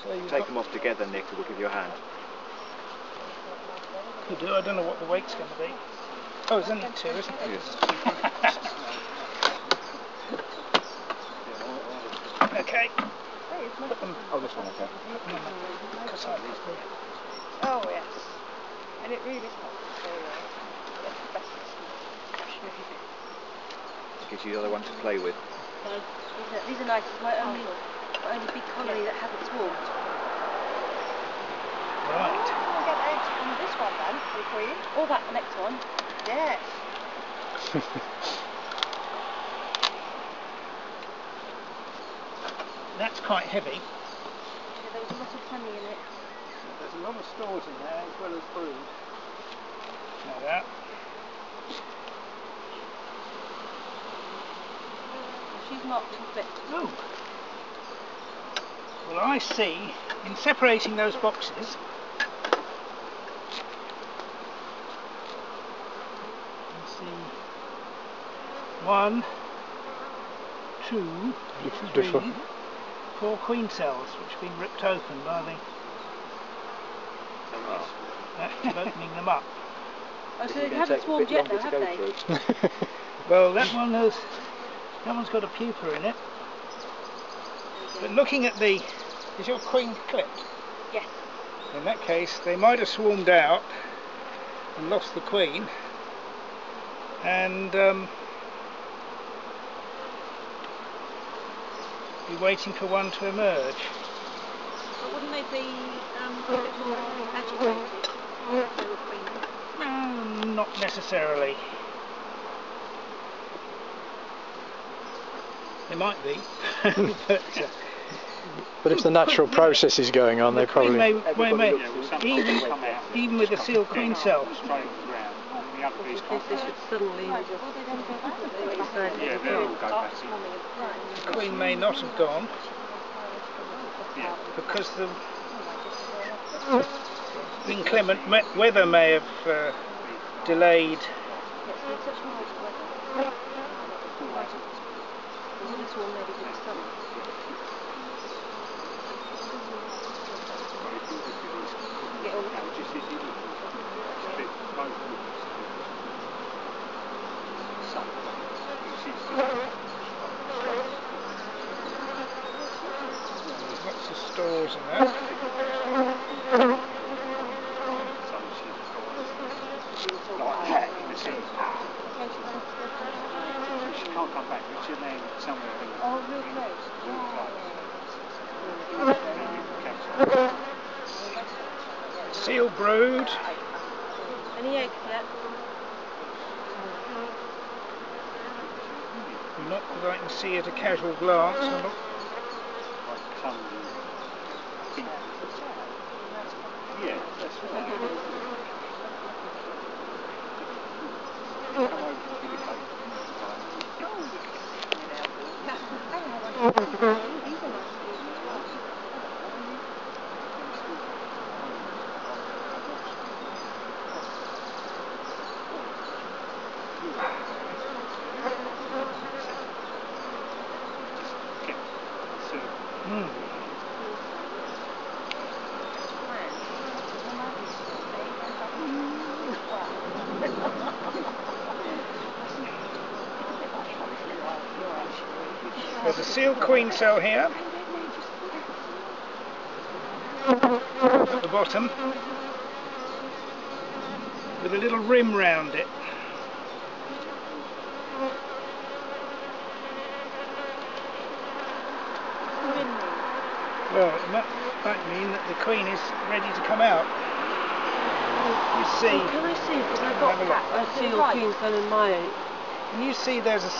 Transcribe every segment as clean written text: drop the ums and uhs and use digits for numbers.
So you take them off together, Nick, and we'll give you a hand. Could do. I don't know what the weight's going to be. Oh, there's only two, isn't there? Yes. Okay. Put them. Oh, this one, okay. Oh yes. And it really smells Gives you the other one to play with. These are nice. It's my only big colony that hasn't swarmed. Right. I'm going to get eggs from this one then, for the queen. Or that next one. Yes. That's quite heavy. Yeah, there was a lot of honey in it. There's a lot of stores in there as well as brood. Like that. She's marked and flipped. Oh. Well, I see, in separating those boxes, I see 1, 2, 3, 4 queen cells which have been ripped open by the act of opening them up. Oh, so they haven't swarmed yet though, have they? Well, that one's got a pupa in it. But looking at the... Is your queen clipped? Yes. In that case, they might have swarmed out and lost the queen, and be waiting for one to emerge. But wouldn't they be a bit more agitated if they were queen? Not necessarily. They might be, but if the natural process is going on, they probably... Even with a sealed queen cell. They should suddenly... The queen may not have gone, because the inclement weather may have delayed. There's lots of stores in there. She can't come back, but she'll land somewhere in the... Oh, real close. Seal brood. Any eggs yet? Not that I can see at a casual glance. Yeah, that's right. There's a sealed queen cell here at the bottom with a little rim round it. Well, it might mean that the queen is ready to come out. You see. Oh, can I see? Because I've got a sealed queen cell in my... Can you see there's a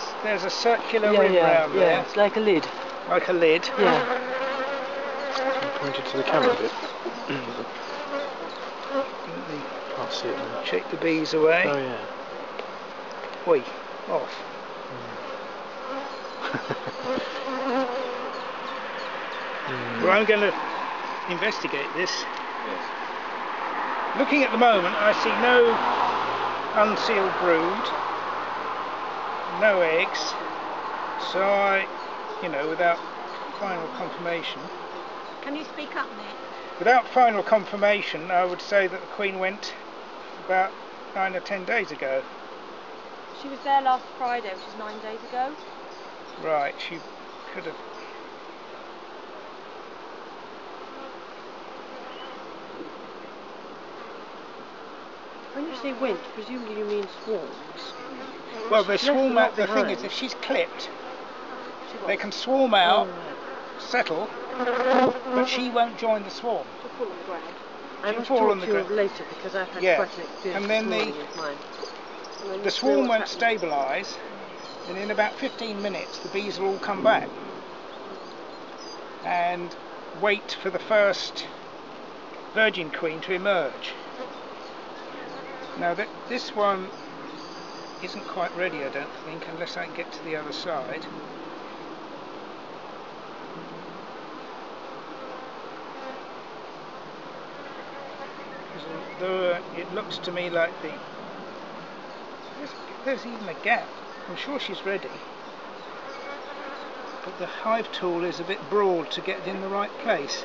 circular rim round there? Yeah, it's like a lid. Like a lid? Yeah. Pointed to the camera a bit. Can't see it now. Shake the bees away. Oh yeah. Oi, off. Well, I'm going to investigate this. Yes. Looking at the moment, I see no unsealed brood, no eggs, so without final confirmation, Can you speak up, Nick? Without final confirmation, I would say that the Queen went about 9 or 10 days ago. She was there last Friday, which is 9 days ago. Right, she could have. When you say went, presumably you mean swarms. Well, the She's left swarm a lot out. The thing behind. is, if she's clipped, She they was. can swarm out, Oh, right. settle, but she won't join the swarm. She'll fall on the ground. I She'll must fall talk on the to you ground. later because I've had Yeah. quite an experience And then this the- morning with mine. And I need The to know swarm what's won't happening. stabilise, and in about 15 minutes the bees will all come back and wait for the first virgin queen to emerge. Now this one isn't quite ready, I don't think, unless I can get to the other side. Though it looks to me like there's even a gap. I'm sure she's ready, but the hive tool is a bit broad to get it in the right place.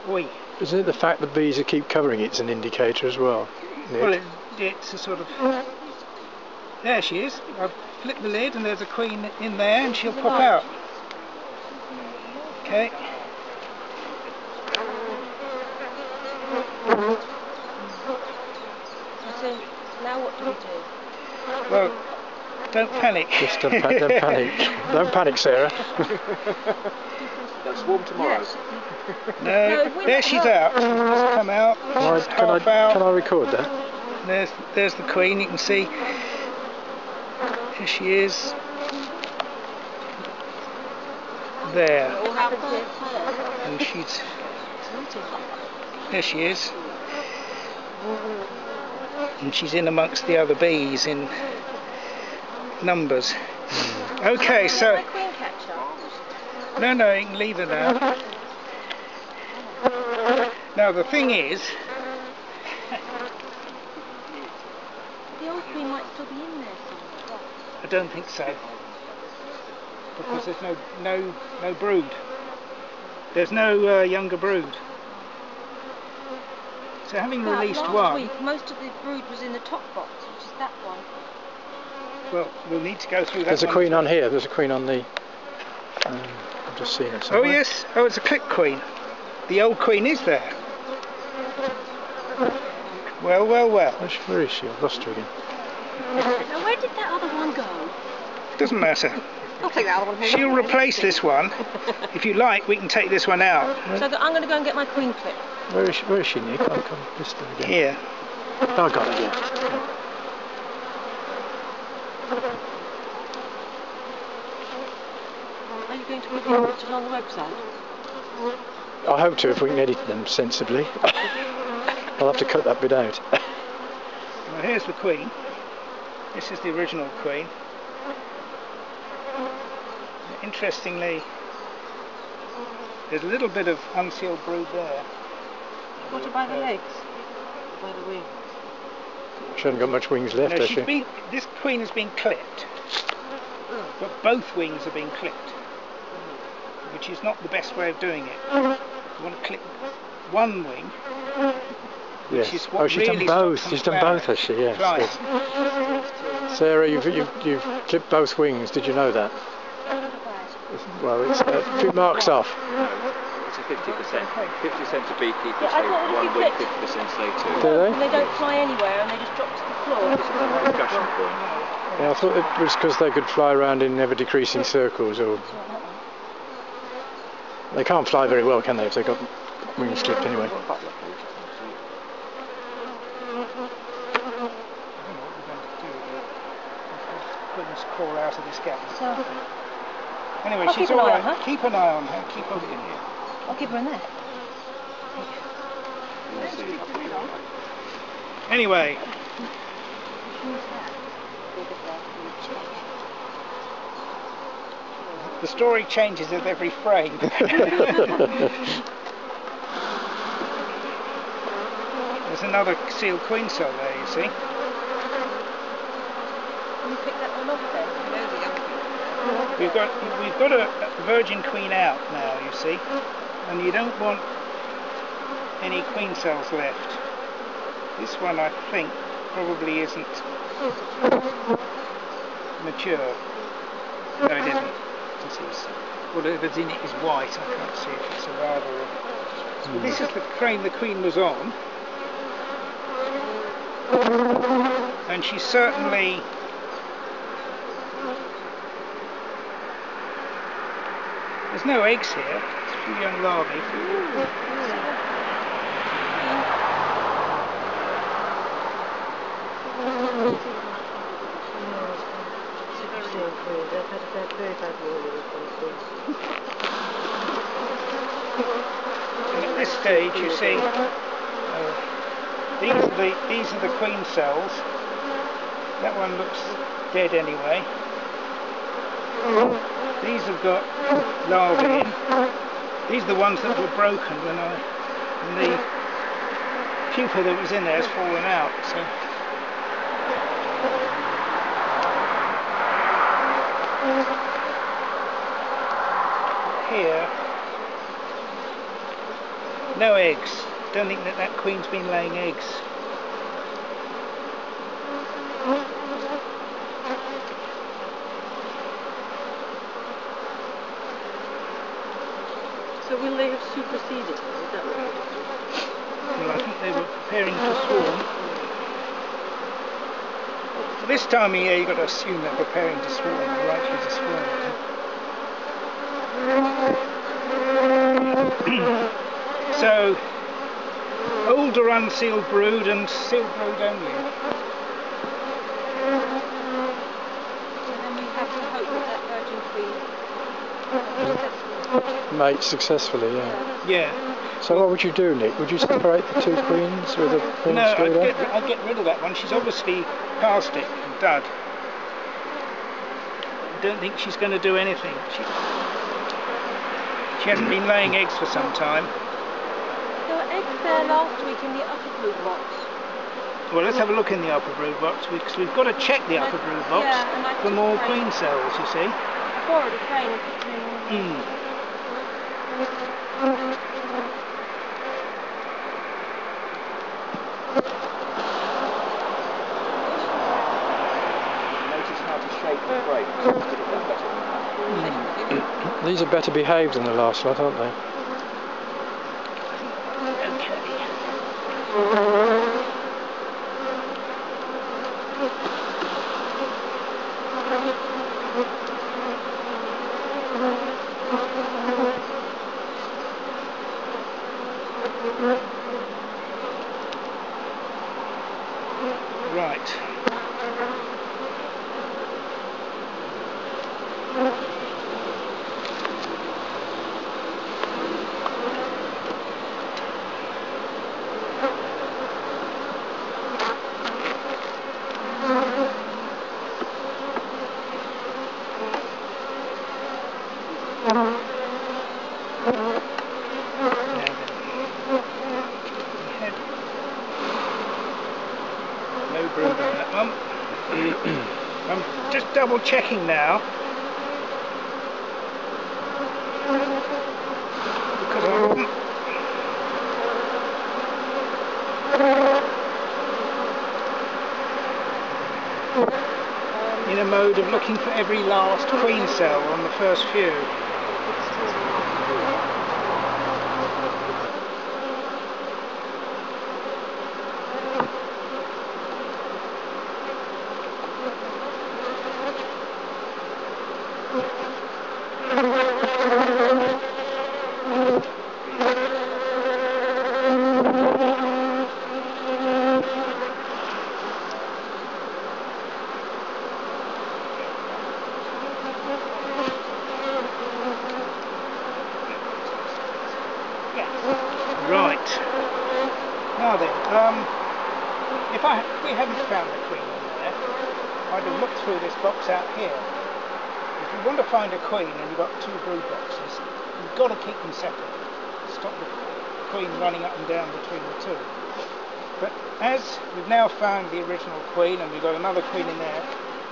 Oi. Isn't it the fact that bees keep covering it's an indicator as well, Nick? Well, it's a sort of. There she is. I've flipped the lid and there's a queen in there and she'll pop out. Okay. So now what do we do? Well, don't panic. Just don't panic. Don't panic, Sarah. They'll swarm tomorrow. No, there she's out. She's just come out. She's half out. Can I record that? There's the queen. You can see. Here she is. There. What happened to her? And she's. There she is. And she's in amongst the other bees in numbers. Okay, so. My queen catcher. No, you can leave her now. Now the thing is, The old queen might still be in there somewhere. I don't think so, because there's no brood. There's no younger brood. So having But released last one, week, most of the brood was in the top box, which is that one. well, we'll need to go through that. There's a one queen too. on here. There's a queen on the. I've just seen it Oh somewhere. yes, oh it's a click queen. The old queen is there. Well. Where is she? I've lost her again. Now where did that other one go? Doesn't matter. I'll take that other one. She'll replace this one. If you like, we can take this one out. So I'm going to go and get my queen clip. Where is she, Nick? I've missed her again. Here. Oh, I got her, yeah. Are you going to put the pictures on the website? I hope to, if we can edit them sensibly. I'll have to cut that bit out. Well, here's the queen. This is the original queen. Interestingly, there's a little bit of unsealed brood there. What about the eggs? By the wing. She hasn't got much wings left, No, has she? this queen has been clipped, but both wings have been clipped, which is not the best way of doing it. You want to clip one wing, which Yes. is what Oh, she's really done both. stops She's them done both, flowering. has she? Yes. Right. Good. Sarah, you've clipped both wings. Did you know that? Well, it's a few marks off. It's a 50%. 50% to beekeepers Yeah, I say thought if one you week, click- 50% say two. Do they? And they don't fly anywhere and they just drop to the floor. This is a discussion point. Yeah, I thought it was because they could fly around in ever decreasing circles, or they can't fly very well, can they? If they've got wings clipped anyway. I don't know what we're going to do, but queens crawl out of this gap. So Anyway, I'll she's keep an eye all on right. her. Keep an eye on her. Keep her in here. I'll keep her in there. Anyway, the story changes at every frame. There's another sealed queen cell there, you see. Can you pick that one off then? we've got a virgin queen out now, you see, and you don't want any queen cells left. This one, I think, probably isn't mature. No, it isn't. Whatever's in it is white. I can't see if it's a larva or... So this is the frame the queen was on, and she's certainly there's no eggs here. It's a few young larvae. And at this stage, you see, these are the queen cells. That one looks dead anyway. These have got larvae in. These are the ones that were broken when the pupa that was in there has fallen out. So. Here, no eggs. Don't think that queen's been laying eggs. So will they have superseded? Is that what you're doing? Well, I think they were preparing to swarm. This time of year, you've got to assume they're preparing to swarm. They're likely to swarm. So, older unsealed brood and sealed brood only. And then we have to hope that virgin queen Mate successfully, yeah. Yeah. So what would you do, Nick? Would you separate the two queens with a queen No, screw there? I'd get rid of that one. She's obviously past it and dud. I don't think she's going to do anything. She hasn't been laying eggs for some time. There were eggs there last week in the upper brood box. Well, let's have a look in the upper brood box, because we've got to check the upper brood box for more queen cells, you see. I've already trained and put them in. Notice how to shape the frames. Could have done better than that. These are better behaved than the last lot, aren't they? Right. No brood on that one. I'm just double checking now. Because I'm in a mode of looking for every last queen cell on the first few. Right. Now then, if we hadn't found the queen in there, I'd have looked through this box out here. If you want to find a queen and you've got two brood boxes, you've got to keep them separate. Stop the queen running up and down between the two. But as we've now found the original queen and we've got another queen in there,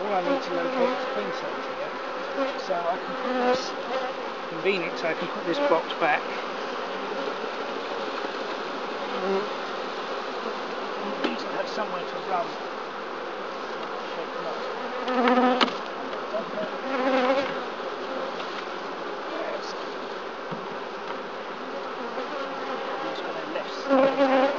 all I need to locate is queen cells here. So I can put this, convenient, so I can put this box back. At least I have somewhere to run. Shake them up. Yes. Just got a left side.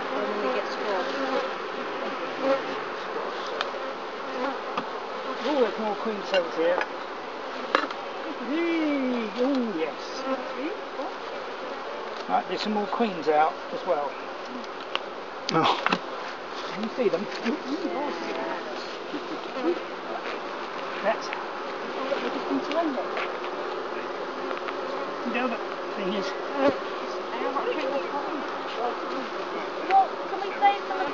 When we get squashed. Oh, there's more queen cells here. Oh, yes. Right, there's some more queens out as well. Oh. Can you see them? That's... The other thing is... Well, can we say something?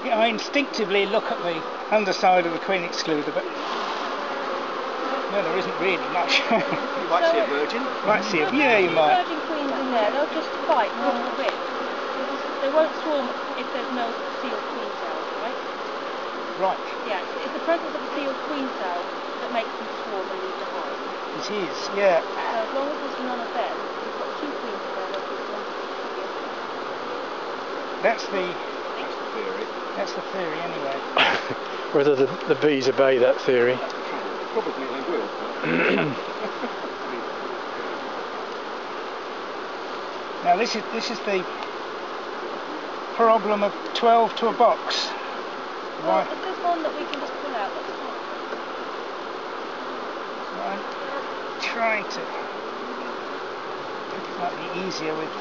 Yeah, I instinctively look at the underside of the queen excluder, but no, there isn't really much. You might see a virgin. Might see it. Yeah, you might. Virgin queens in there, they'll just fight normal width. They won't swarm if there's no sealed queen cells, right? Right. Yeah, it's the presence of a sealed queen cell that makes them swarm and leave the hive. It is, yeah. So as long as there's none of them, you've got two queens together. That's the Theory. That's the theory anyway. Whether the bees obey that theory. Probably they will. Now this is the problem of 12 to a box. Well, Why? if there's one that we can just pull out, that's fine. I'm trying to. It might be easier with.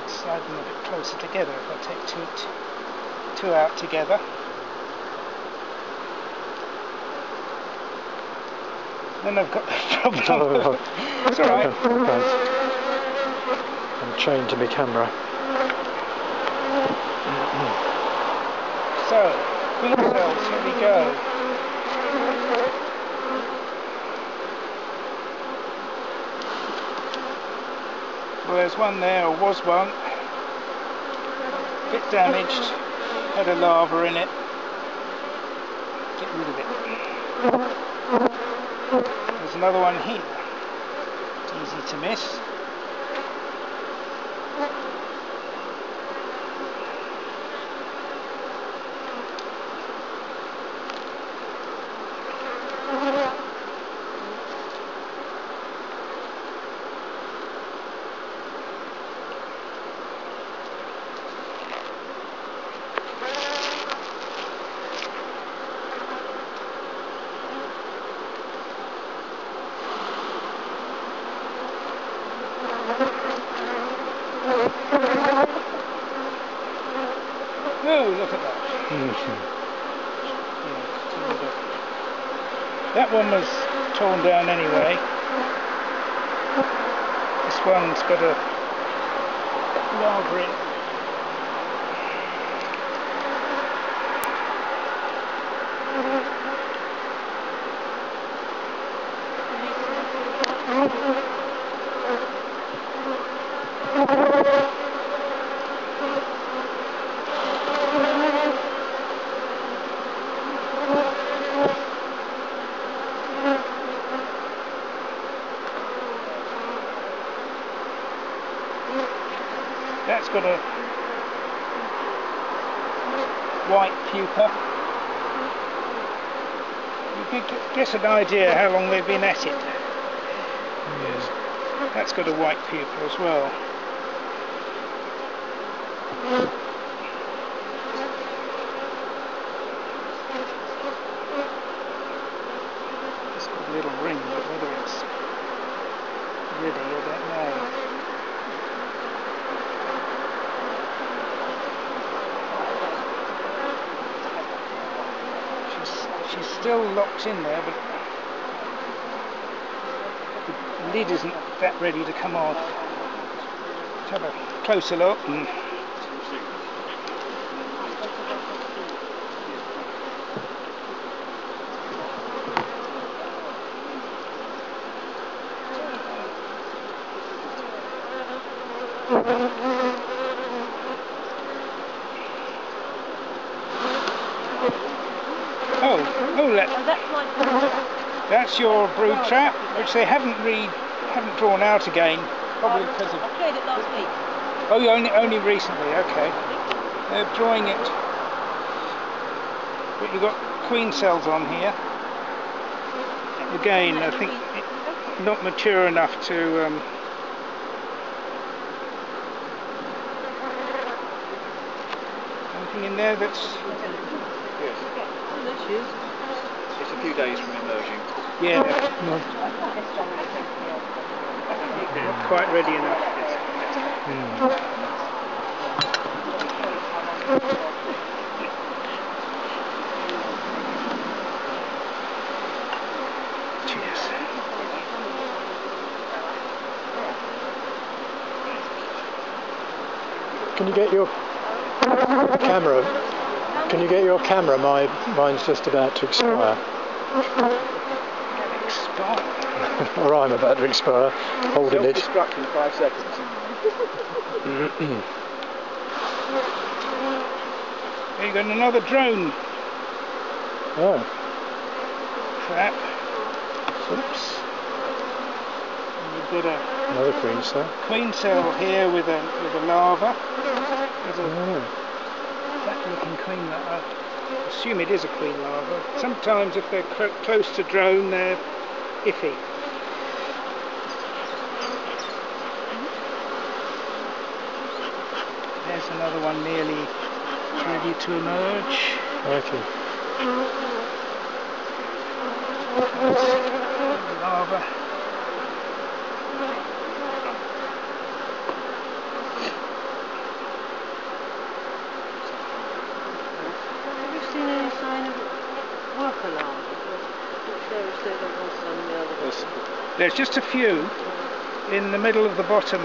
Slide them a bit closer together if I take two out together. Then I've got the problem. It's alright. I'm chained to my camera. So, queen cells, here we go. Well, there's one there, or was one. Bit damaged, had a larva in it. Get rid of it. There's another one here. Easy to miss. Oh, look at that. That one was torn down anyway. This one's got a larva in. That's got a white pupa. You can get an idea how long they've been at it. Yes. That's got a white pupa as well. It's got a little ring, but whether it's ready, I don't know. She's still locked in there, but the lid isn't that ready to come off. Let's have a closer look. Oh, Oh, that's my that's your brood trap, which they haven't drawn out again, probably because of. I cleared it last week. Oh, you only recently. Okay. They're drawing it, but you've got queen cells on here. Again, I think not mature enough to. Anything in there that's. Yes. It's a few days from emerging. Yeah. Not quite ready enough. Cheers. Can you get your camera? Can you get your camera? Mine's just about to expire. Or I'm about to expire. Holding it. Self-destruct in 5 seconds. There you got another drone Oh. trap. Oops. And you've got Another queen cell. queen cell here with a larva. There's a that looking queen larva. I assume it is a queen larva. Sometimes if they're close to drone, they're iffy. There's another one nearly ready to emerge. Okay. Larva. Have you seen any sign of worker larvae? There's just a few in the middle of the bottom.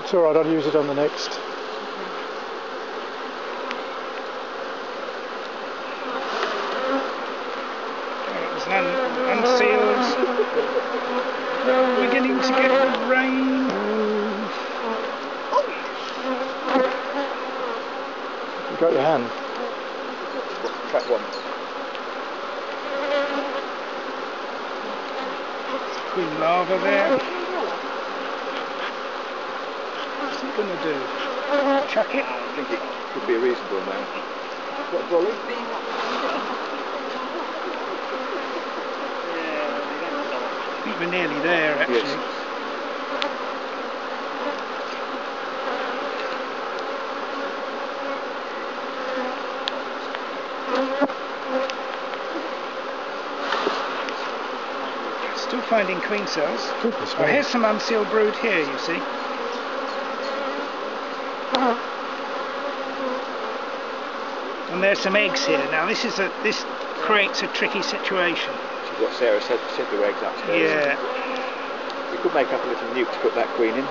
It's alright, I'll use it on the next. There's none unsealed. We're beginning to get the rain. You got your hand? Trap 1. Queen larva there. What's it going to do? Chuck it? I think it could be a reasonable amount. What, Dolly? I think we're nearly there, actually. Yes. Still finding queen cells. Goodness Oh, me. here's some unsealed brood here, you see. And there's some eggs here. Now this creates a tricky situation. Which is what Sarah said the eggs upstairs. Yeah. We could make up a little nuke to put that queen in.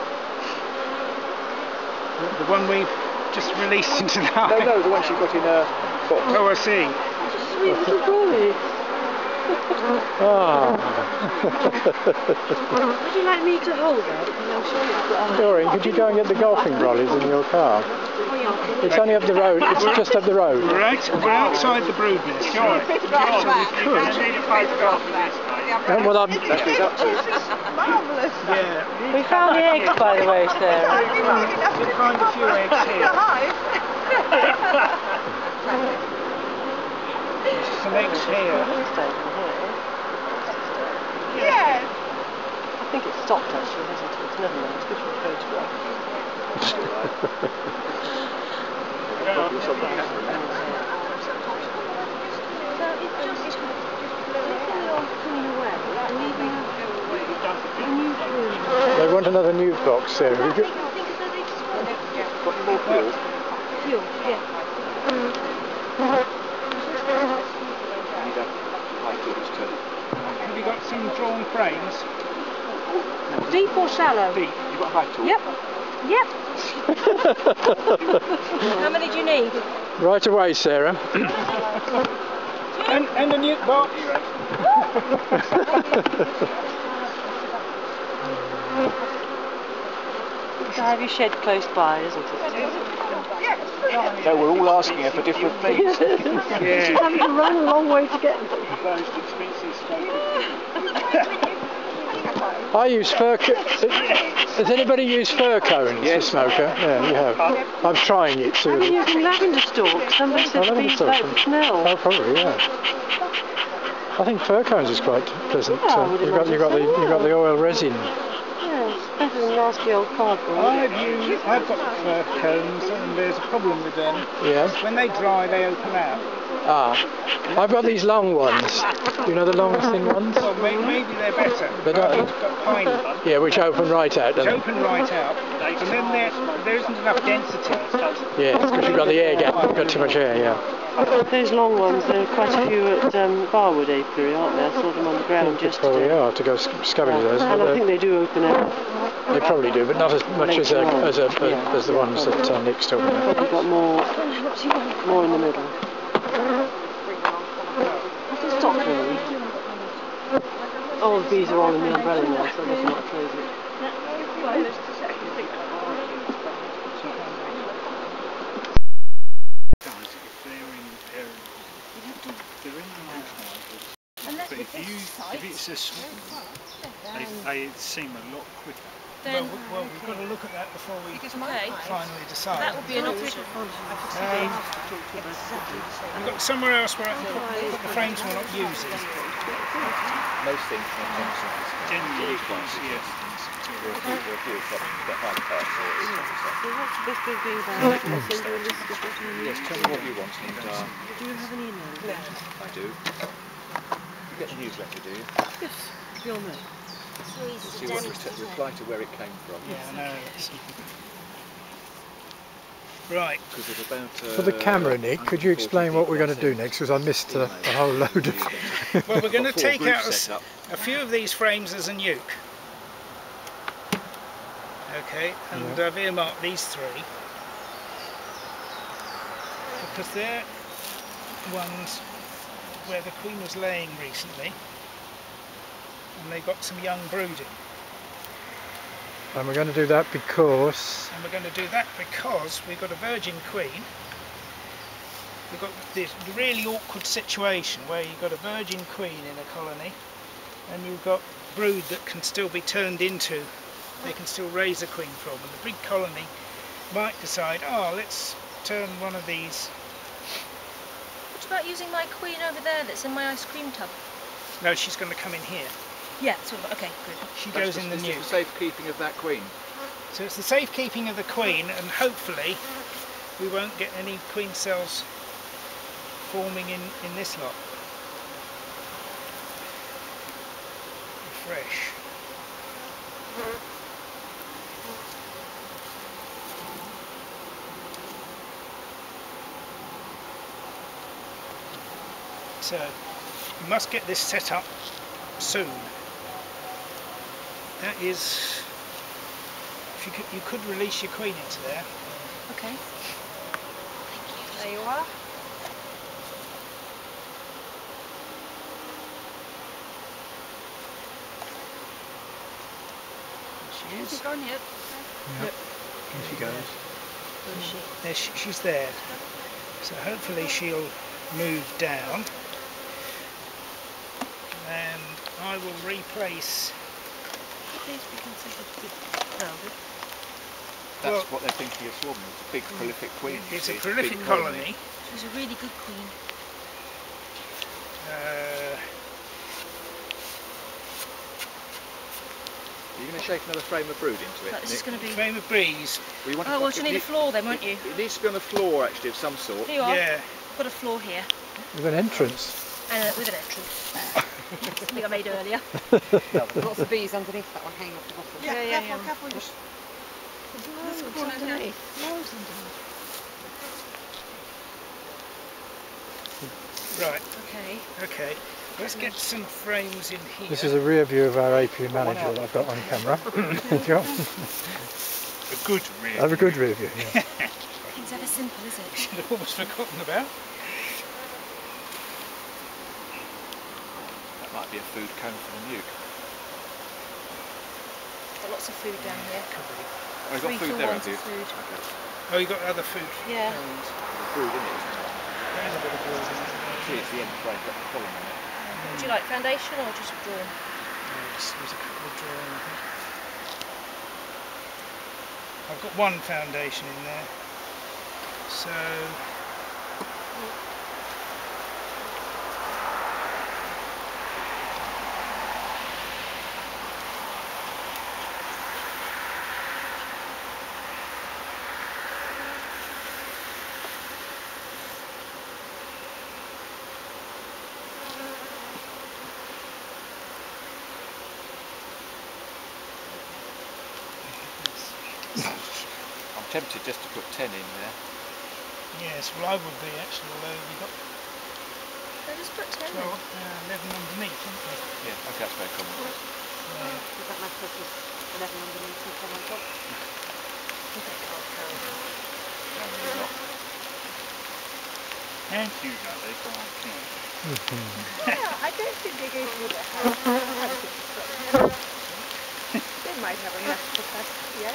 The one we've just released into the hive. No, the one she got in her box. Oh, I see. Sweet little Dolly. Ah. Would you like me to hold that? Because I'm sure you've got Doreen, could you go and get the golfing brollies in your car? It's only up the road. It's just up the road. Right, we're outside the brood nest. Right. So we could. Well, That's what he's up to. Yeah. We found the eggs, by the way, Sarah. We'll find a few eggs here. There's some eggs here. Yes. I think it's stopped actually, hasn't it? It's never mind. It's good for a photograph. they want another nude box, Sarah. Got more fuel? Fuel, yeah. Need a high torch to. Have you got some drawn frames? Deep or shallow? Deep. You got a high torch? Yep. Yep. How many do you need? Right away, Sarah. And a nuke box. to have your shed close by, isn't it? So we're all asking her for different things. She's having to run a long way to get them. I use fir Has anybody used fir cones for smoker? Yeah, you have. I'm trying it too. I've been using lavender stalks. Somebody said to be like the smell. Oh, probably, yeah. I think fir cones is quite pleasant. Yeah, I would imagine you've got the oil resin. Yeah, it's better than nasty old cardboard. I've got fir cones, and there's a problem with them. Yeah. When they dry, they open out. Ah, I've got these long ones. You know the long thin ones? Well, maybe they're better. They don't. I've got pine. Yeah, which open right out, Which don't open right out, and then there isn't enough density. they? Yeah, because you've got the air gap. You've got too much air. Yeah. Those long ones, there are quite a few at Barwood Apiary, aren't there? I saw them on the ground Probably yesterday. are to go scavenge those. And I think they do open out. They probably do, but not as much as the ones that Nick's talking about. Probably got more in the middle. Has it stopped really? Oh, the bees are all in the umbrella now, so I guess I'm not closing it. But if it's a small they seem a lot quicker. Then, Well, we've got to look at that before we okay, finally decide. that would be an option. We've got somewhere else where I can put the frames we're not using. Most things from Thompson Generally, yes. There are a few problems, but hard parts. So what's this big thing about? I'll send you a list of what you need. Yes, tell me what you want, and Do you have an email? I do. You get the newsletter, do you? Yes, you'll know. See what reply to where it came from. Yeah, no. Right. Because it's about. For the camera, Nick, could you explain what we're going to do next? Because I missed a whole load of. Well, we're going to take out a few of these frames as a nuke. Okay, and I've earmarked these three because they're ones where the queen was laying recently, and they got some young brooding. And we're going to do that because. And we're going to do that because we've got a virgin queen. We've got this really awkward situation where you've got a virgin queen in a colony, and you've got brood that can still be turned into. They can still raise a queen from, and the big colony might decide, oh, let's turn one of these. What about using my queen over there that's in my ice cream tub? No, she's going to come in here. Yeah, sort of, okay, good. She goes in the nuke. nuke. The safekeeping of that queen. So it's the safekeeping of the queen, and hopefully we won't get any queen cells forming in this lot. Fresh. So you must get this set up soon. That is, if you could release your queen into there. Okay. There you are. She Has is. it gone yet? Yep. Here she goes. Where is she? There she's there. So hopefully she'll move down, and I will replace. Could these be considered a bit crowded? That's what they're thinking of swarming. It's a big prolific queen. It's a prolific colony. She's a really good queen. Are you going to shake another frame of brood into it? But this is going to be... Frame of breeze. Well, Oh, well, you need a floor then, won't you? It needs to be on a floor actually of some sort. Here you are. Yeah. Put a floor here. With an entrance. And with an entrance. Something I made earlier. Lots of bees underneath that one hanging off the bottom. Yeah. Careful, just... There's loads underneath. Loads underneath. Right. Okay. Let's get some frames in here. This is a rear view of our apiary manager that I've got on camera. A good rear. Have a good rear view. Yeah. Nothing's ever simple, is it? Should have almost forgotten about. That might be a food cone for the nuke. Got lots of food down here. I've got 3 food for there, 1 have you? food. Okay. Oh, you got other food. Yeah. Pairings. Food in it, isn't it? There is a bit of broad in it. See, it's the end frame, got the column on it. Would you like foundation or just drawn? There's a couple of drawing, I think. I've got one foundation in there. So I'm tempted just to put 10 in there. yes, well I would be actually, although we've got No, just put 10 11 then. underneath, haven't we? Yeah, okay, that's very common. Yeah. Does that matter if there's 11 underneath and 10 on top? Can't use that, they can't count. Yeah, I don't think they go through that. They might have enough capacity, yeah?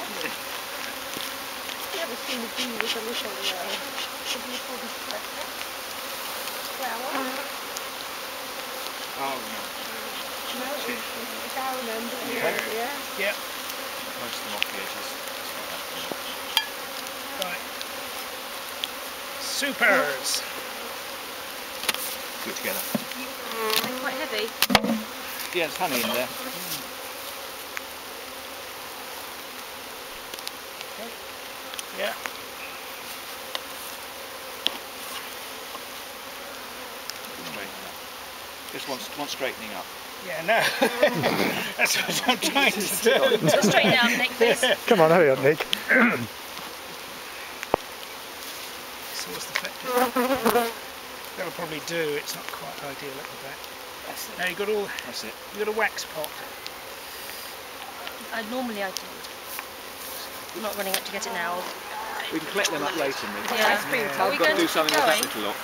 You ever seen the bee with a little, what do you call this pressure? Flower? Oh no. No, it's down under the Okay. yeah. Yep. Most of them off the edges. It's not that bad. Right. Supers. Good together. They're quite heavy. Yeah, there's honey in there. Yeah. Just want straightening up. Yeah, no. That's what I'm trying to do. Just straighten it out, Nick, please. Come on, hurry up, Nick. Source effective. That'll probably do. It's not quite ideal at the back. That's it. Now you got all. That's it. You got a wax pot. Normally I do. I'm not running up to get it now. We can collect them up later, Nick. Yeah. Yeah. Are we I've got to going do something with that going? little lot.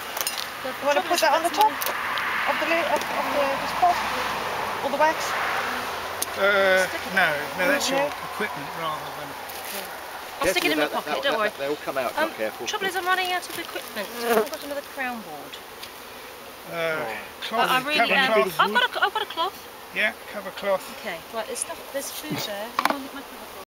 You want to put that on the top of the this pot? All the wax? No, that's your equipment rather than. I'll stick it in my pocket, don't worry. They'll come out, be careful. Trouble is I'm running out of equipment. I've got another crown board. Cloth, I really cover am. cloth. I've got a cloth. Yeah, cover cloth. Okay, right, there's food there. Hang on, get my cover cloth.